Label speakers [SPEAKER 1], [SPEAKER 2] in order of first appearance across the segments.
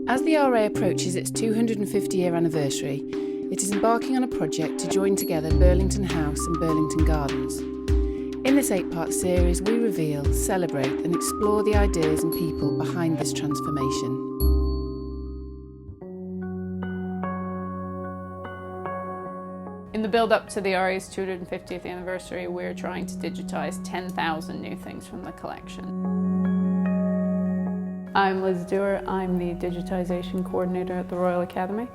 [SPEAKER 1] As the RA approaches its 250-year anniversary, it is embarking on a project to join together Burlington House and Burlington Gardens. In this 8-part series, we reveal, celebrate and explore the ideas and people behind this transformation.
[SPEAKER 2] In the build-up to the RA's 250th anniversary, we're trying to digitise 10,000 new things from the collection. I'm Liz Dewar, I'm the Digitisation Coordinator at the Royal Academy.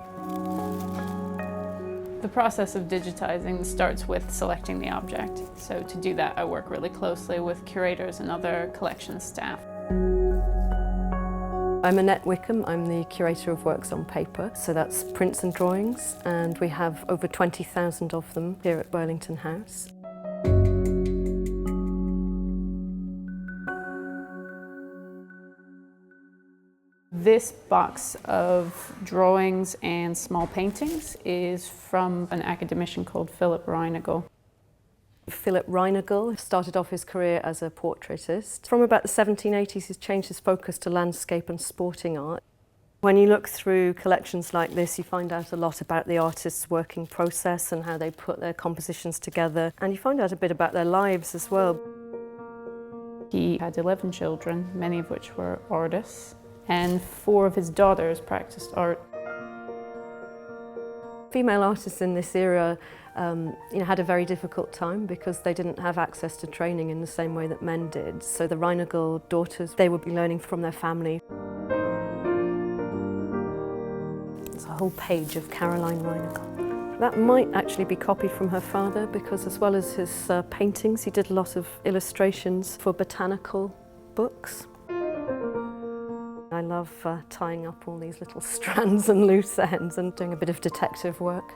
[SPEAKER 2] The process of digitising starts with selecting the object. So to do that, I work really closely with curators and other collection staff.
[SPEAKER 3] I'm Annette Wickham, I'm the Curator of Works on Paper, so that's prints and drawings, and we have over 20,000 of them here at Burlington House.
[SPEAKER 2] This box of drawings and small paintings is from an academician called Philip Reinagle.
[SPEAKER 3] Philip Reinagle started off his career as a portraitist. From about the 1780s, he's changed his focus to landscape and sporting art. When you look through collections like this, you find out a lot about the artist's working process and how they put their compositions together, and you find out a bit about their lives as well.
[SPEAKER 2] He had 11 children, many of which were artists, and 4 of his daughters practiced art.
[SPEAKER 3] Female artists in this era had a very difficult time because they didn't have access to training in the same way that men did. So the Reinagle daughters, they would be learning from their family. There's a whole page of Caroline Reinagle. That might actually be copied from her father because as well as his paintings, he did a lot of illustrations for botanical books. I love tying up all these little strands and loose ends and doing a bit of detective work.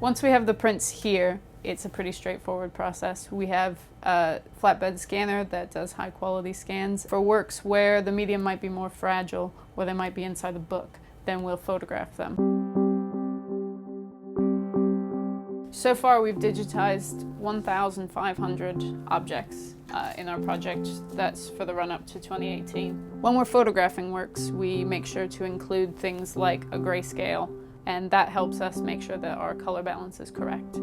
[SPEAKER 2] Once we have the prints here, it's a pretty straightforward process. We have a flatbed scanner that does high quality scans. For works where the medium might be more fragile or they might be inside a book, then we'll photograph them. So far we've digitized 1,500 objects in our project. That's for the run-up to 2018. When we're photographing works, we make sure to include things like a grayscale, and that helps us make sure that our color balance is correct.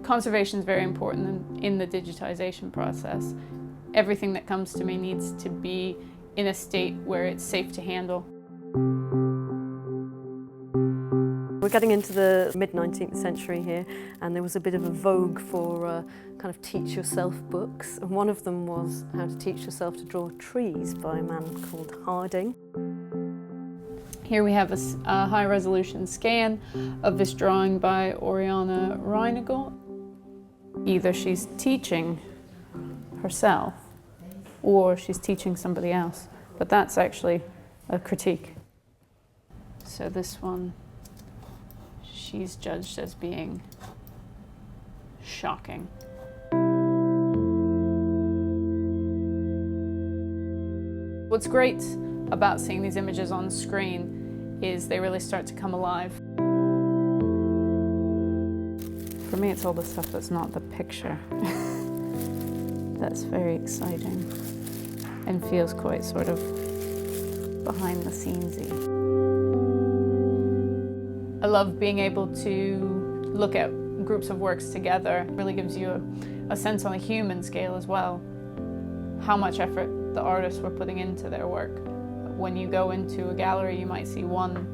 [SPEAKER 2] Conservation is very important in the digitization process. Everything that comes to me needs to be in a state where it's safe to handle.
[SPEAKER 3] We're getting into the mid-19th century here, and there was a bit of a vogue for kind of teach-yourself books. And one of them was How to Teach Yourself to Draw Trees by a man called Harding.
[SPEAKER 2] Here we have a high-resolution scan of this drawing by Oriana Reinagle. Either she's teaching herself or she's teaching somebody else, but that's actually a critique. So this one, she's judged as being shocking. What's great about seeing these images on screen is they really start to come alive. For me, it's all the stuff that's not the picture. That's very exciting and feels quite sort of behind the scenes-y. I love being able to look at groups of works together. It really gives you a sense on a human scale as well, how much effort the artists were putting into their work. When you go into a gallery, you might see one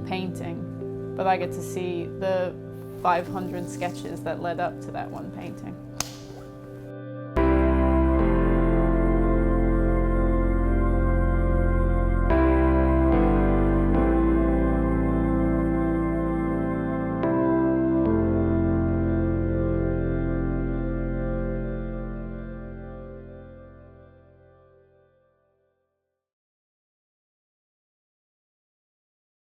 [SPEAKER 2] painting, but I get to see the 500 sketches that led up to that one painting.